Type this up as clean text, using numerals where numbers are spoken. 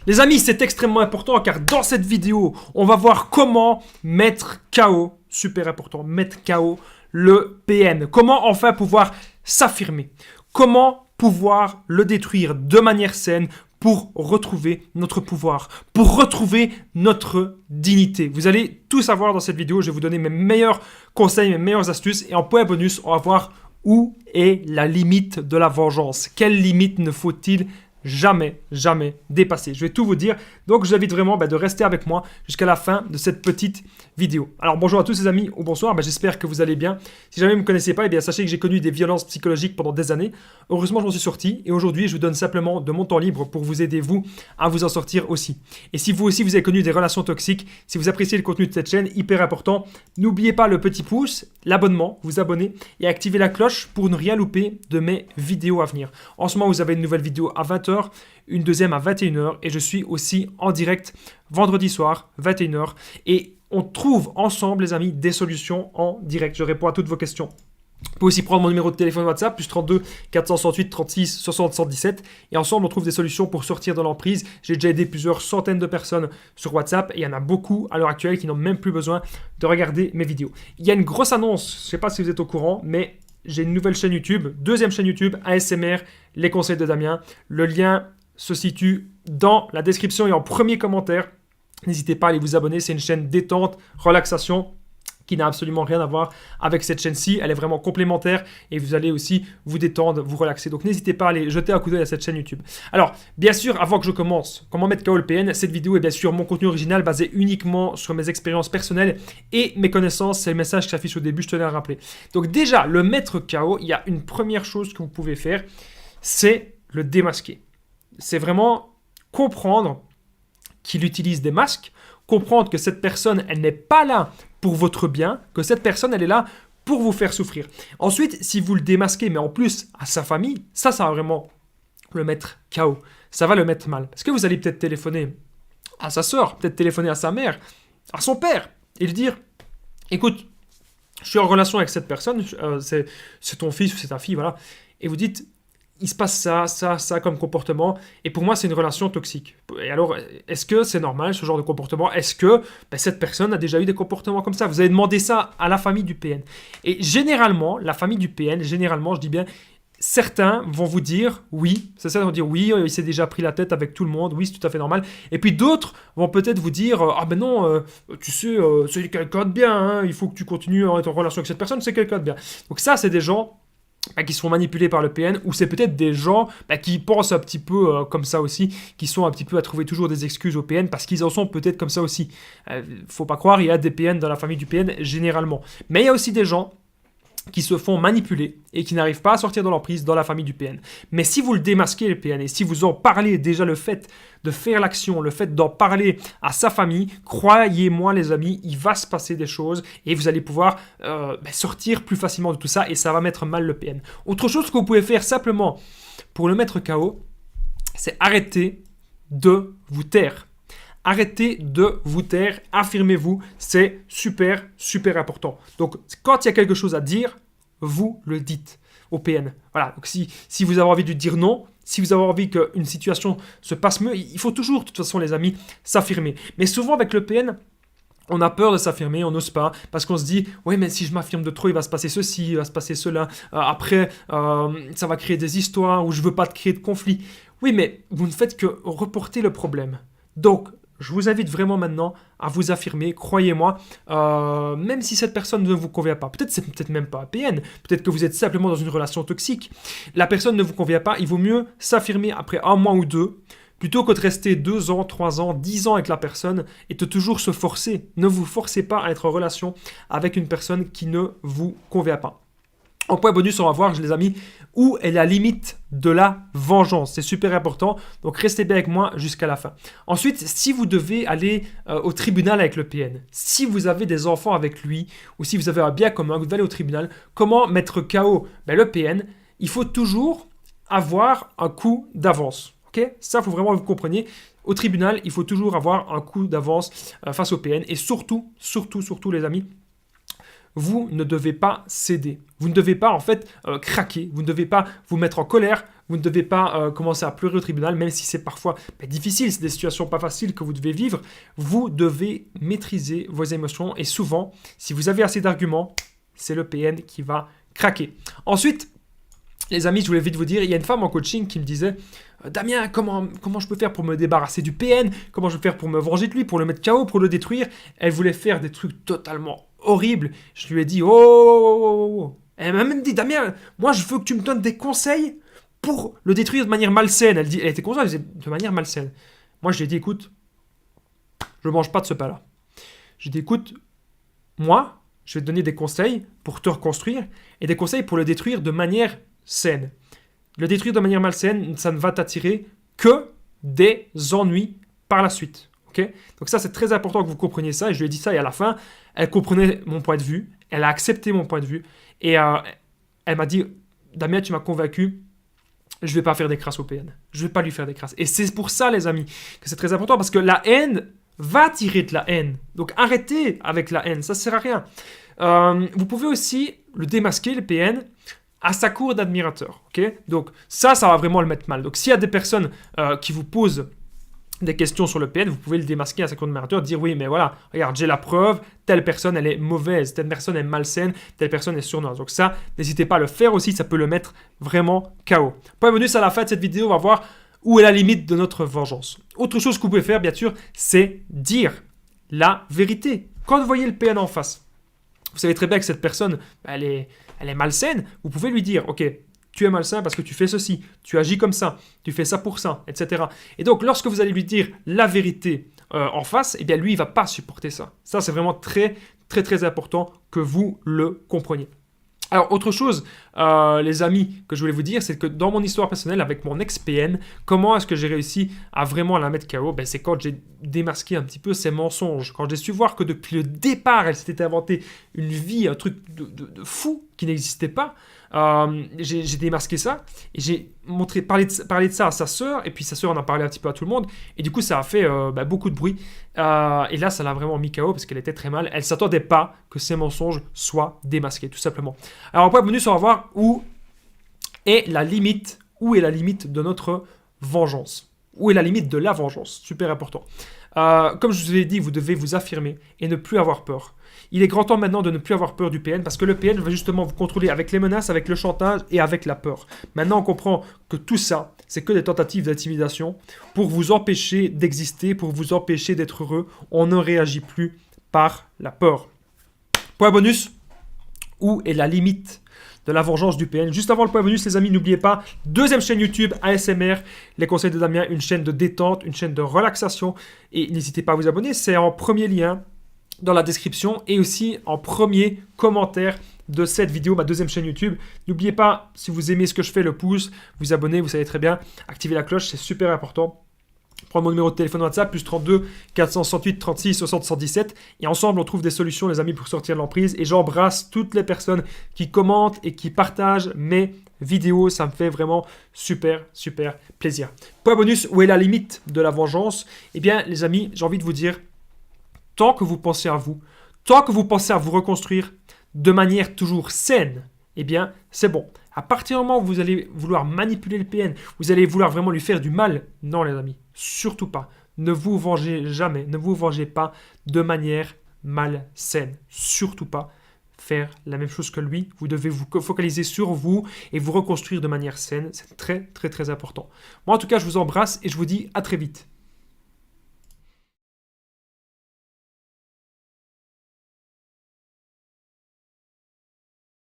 Les amis, c'est extrêmement important car dans cette vidéo, on va voir comment mettre KO, super important, mettre KO le PN. Comment enfin pouvoir s'affirmer. Comment pouvoir le détruire de manière saine pour retrouver notre pouvoir, pour retrouver notre dignité. Vous allez tout savoir dans cette vidéo. Je vais vous donner mes meilleurs conseils, mes meilleures astuces. Et en point bonus, on va voir où est la limite de la vengeance. Quelle limite ne faut-il jamais dépasser. Je vais tout vous dire. Donc, je vous invite vraiment de rester avec moi jusqu'à la fin de cette petite vidéo. Alors, bonjour à tous les amis ou bonsoir. J'espère que vous allez bien. Si jamais vous ne me connaissez pas, sachez que j'ai connu des violences psychologiques pendant des années. Heureusement, je m'en suis sorti. Et aujourd'hui, je vous donne simplement de mon temps libre pour vous aider, vous, à vous en sortir aussi. Et si vous aussi, vous avez connu des relations toxiques, si vous appréciez le contenu de cette chaîne, hyper important, n'oubliez pas le petit pouce, l'abonnement, vous abonner et activer la cloche pour ne rien louper de mes vidéos à venir. En ce moment, vous avez une nouvelle vidéo à 20h, une deuxième à 21h et je suis aussi en direct vendredi soir, 21h. Et on trouve ensemble, les amis, des solutions en direct. Je réponds à toutes vos questions. Vous pouvez aussi prendre mon numéro de téléphone WhatsApp, plus 32 468 36 60 117. Et ensemble, on trouve des solutions pour sortir de l'emprise. J'ai déjà aidé plusieurs centaines de personnes sur WhatsApp. Et il y en a beaucoup à l'heure actuelle qui n'ont même plus besoin de regarder mes vidéos. Il y a une grosse annonce, je ne sais pas si vous êtes au courant, mais j'ai une nouvelle chaîne YouTube, deuxième chaîne YouTube, ASMR, les conseils de Damien. Le lien se situe dans la description et en premier commentaire. N'hésitez pas à aller vous abonner, c'est une chaîne détente, relaxation, qui n'a absolument rien à voir avec cette chaîne-ci. Elle est vraiment complémentaire et vous allez aussi vous détendre, vous relaxer. Donc n'hésitez pas à aller jeter un coup d'œil à cette chaîne YouTube. Alors, bien sûr, avant que je commence, comment mettre KO le PN, cette vidéo est bien sûr mon contenu original basé uniquement sur mes expériences personnelles et mes connaissances. C'est le message qui s'affiche au début, je tenais à le rappeler. Donc déjà, le mettre KO, il y a une première chose que vous pouvez faire, c'est le démasquer. C'est vraiment comprendre qu'il utilise des masques, comprendre que cette personne, elle n'est pas là pour votre bien, que cette personne, elle est là pour vous faire souffrir. Ensuite, si vous le démasquez, mais en plus à sa famille, ça va vraiment le mettre KO. Ça va le mettre mal. Parce que vous allez peut-être téléphoner à sa soeur, peut-être téléphoner à sa mère, à son père, et lui dire, écoute, je suis en relation avec cette personne, c'est ton fils ou c'est ta fille, voilà, et vous dites, il se passe ça comme comportement, et pour moi, c'est une relation toxique. Et alors, est-ce que c'est normal, ce genre de comportement? Est-ce que cette personne a déjà eu des comportements comme ça? Vous avez demandé ça à la famille du PN. Et généralement, la famille du PN, je dis bien, certains vont vous dire oui, vont dire oui, il s'est déjà pris la tête avec tout le monde, oui, c'est tout à fait normal. Et puis d'autres vont peut-être vous dire ah ben non, tu sais, c'est quelqu'un de bien, hein, il faut que tu continues à être en relation avec cette personne, c'est quelqu'un de bien. Donc ça, c'est des gens qui sont manipulés par le PN, ou c'est peut-être des gens qui pensent un petit peu comme ça aussi, qui sont un petit peu à trouver toujours des excuses au PN, parce qu'ils en sont peut-être comme ça aussi. Faut pas croire, il y a des PN dans la famille du PN, généralement. Mais il y a aussi des gens qui se font manipuler et qui n'arrivent pas à sortir de l'emprise dans la famille du PN. Mais si vous le démasquez, le PN, et si vous en parlez déjà, le fait de faire l'action, le fait d'en parler à sa famille, croyez-moi les amis, il va se passer des choses et vous allez pouvoir sortir plus facilement de tout ça et ça va mettre mal le PN. Autre chose que vous pouvez faire simplement pour le mettre KO, c'est arrêter de vous taire. Arrêtez de vous taire, affirmez-vous, c'est super important. Donc, quand il y a quelque chose à dire, vous le dites au PN. Voilà, donc si vous avez envie de dire non, si vous avez envie qu'une situation se passe mieux, il faut toujours, de toute façon les amis, s'affirmer. Mais souvent avec le PN, on a peur de s'affirmer, on n'ose pas, parce qu'on se dit « Ouais, mais si je m'affirme de trop, il va se passer ceci, il va se passer cela. Après, ça va créer des histoires où je ne veux pas créer de conflit. » Oui, mais vous ne faites que reporter le problème. Donc, je vous invite vraiment maintenant à vous affirmer, croyez-moi, même si cette personne ne vous convient pas. Peut-être c'est peut-être même pas un PN, peut-être que vous êtes simplement dans une relation toxique. La personne ne vous convient pas, il vaut mieux s'affirmer après un mois ou deux, plutôt que de rester 2 ans, 3 ans, 10 ans avec la personne et de toujours se forcer. Ne vous forcez pas à être en relation avec une personne qui ne vous convient pas. En point bonus, on va voir, les amis, où est la limite de la vengeance. C'est super important, donc restez bien avec moi jusqu'à la fin. Ensuite, si vous devez aller au tribunal avec le PN, si vous avez des enfants avec lui, ou si vous avez un bien commun, vous devez aller au tribunal, comment mettre KO le PN? Il faut toujours avoir un coup d'avance. Okay, ça, il faut vraiment que vous compreniez. Au tribunal, il faut toujours avoir un coup d'avance face au PN. Et surtout, les amis, vous ne devez pas céder. Vous ne devez pas, en fait, craquer. Vous ne devez pas vous mettre en colère. Vous ne devez pas commencer à pleurer au tribunal, même si c'est parfois difficile, c'est des situations pas faciles que vous devez vivre. Vous devez maîtriser vos émotions et souvent, si vous avez assez d'arguments, c'est le PN qui va craquer. Ensuite, les amis, je voulais vite vous dire, il y a une femme en coaching qui me disait Damien, comment je peux faire pour me débarrasser du PN? Comment je peux faire pour me venger de lui, pour le mettre KO, pour le détruire? Elle voulait faire des trucs totalement horribles. Je lui ai dit oh. Elle m'a même dit Damien, moi je veux que tu me donnes des conseils pour le détruire de manière malsaine. Elle était consciente, elle disait de manière malsaine. Moi je lui ai dit écoute, je ne mange pas de ce pain-là. Je lui ai dit écoute, moi je vais te donner des conseils pour te reconstruire et des conseils pour le détruire de manière saine. Le détruire de manière malsaine, ça ne va t'attirer que des ennuis par la suite. Okay? Donc ça, c'est très important que vous compreniez ça. Et je lui ai dit ça et à la fin, elle comprenait mon point de vue. Elle a accepté mon point de vue. Et elle m'a dit, Damien, tu m'as convaincu. Je ne vais pas faire des crasses au PN. Je ne vais pas lui faire des crasses. Et c'est pour ça, les amis, que c'est très important. Parce que la haine va attirer de la haine. Donc arrêtez avec la haine. Ça ne sert à rien. Vous pouvez aussi le démasquer, le PN, à sa cour d'admirateurs. Okay? Donc ça va vraiment le mettre mal. Donc s'il y a des personnes qui vous posent des questions sur le PN, vous pouvez le démasquer à sa cour d'admirateurs, dire oui, mais voilà, regarde, j'ai la preuve, telle personne, elle est mauvaise, telle personne est malsaine, telle personne est sournoise. Donc ça, n'hésitez pas à le faire aussi, ça peut le mettre vraiment KO. Point bonus, à la fin de cette vidéo, on va voir où est la limite de notre vengeance. Autre chose que vous pouvez faire, bien sûr, c'est dire la vérité. Quand vous voyez le PN en face, vous savez très bien que cette personne, elle est malsaine, vous pouvez lui dire, ok, tu es malsain parce que tu fais ceci, tu agis comme ça, tu fais ça pour ça, etc. Et donc, lorsque vous allez lui dire la vérité en face, eh bien, lui, il ne va pas supporter ça. Ça, c'est vraiment très, très, très important que vous le compreniez. Alors, autre chose, les amis, que je voulais vous dire, c'est que dans mon histoire personnelle avec mon ex-PN, comment est-ce que j'ai réussi à vraiment la mettre KO? C'est quand j'ai démasqué un petit peu ses mensonges, quand j'ai su voir que depuis le départ, elle s'était inventé une vie, un truc de fou qui n'existait pas. J'ai démasqué ça et j'ai parlé de ça à sa sœur, et puis sa sœur en a parlé un petit peu à tout le monde, et du coup ça a fait beaucoup de bruit, et là ça l'a vraiment mis KO parce qu'elle était très mal. Elle ne s'attendait pas que ses mensonges soient démasqués, tout simplement. Alors en point bonus, on va voir où est la limite de notre vengeance, où est la limite de la vengeance, super important. Comme je vous ai dit, vous devez vous affirmer et ne plus avoir peur. Il est grand temps maintenant de ne plus avoir peur du PN parce que le PN va justement vous contrôler avec les menaces, avec le chantage et avec la peur. Maintenant, on comprend que tout ça, c'est que des tentatives d'intimidation pour vous empêcher d'exister, pour vous empêcher d'être heureux. On ne réagit plus par la peur. Point bonus, où est la limite de la vengeance du PN? Juste avant le point bonus, les amis, n'oubliez pas, deuxième chaîne YouTube, ASMR, les conseils de Damien, une chaîne de détente, une chaîne de relaxation. Et n'hésitez pas à vous abonner, c'est en premier lien dans la description et aussi en premier commentaire de cette vidéo, ma deuxième chaîne YouTube. N'oubliez pas, si vous aimez ce que je fais, le pouce, vous abonner, vous savez très bien, activez la cloche, c'est super important. Prends mon numéro de téléphone WhatsApp, plus 32 468 36 60 117. Et ensemble, on trouve des solutions, les amis, pour sortir de l'emprise. Et j'embrasse toutes les personnes qui commentent et qui partagent mes vidéos. Ça me fait vraiment super, super plaisir. Point bonus, où est la limite de la vengeance? Eh bien, les amis, j'ai envie de vous dire, tant que vous pensez à vous, tant que vous pensez à vous reconstruire de manière toujours saine, eh bien, c'est bon. À partir du moment où vous allez vouloir manipuler le PN, vous allez vouloir vraiment lui faire du mal, non les amis, surtout pas. Ne vous vengez jamais, ne vous vengez pas de manière malsaine, surtout pas faire la même chose que lui. Vous devez vous focaliser sur vous et vous reconstruire de manière saine, c'est très très très important. Moi en tout cas, je vous embrasse et je vous dis à très vite.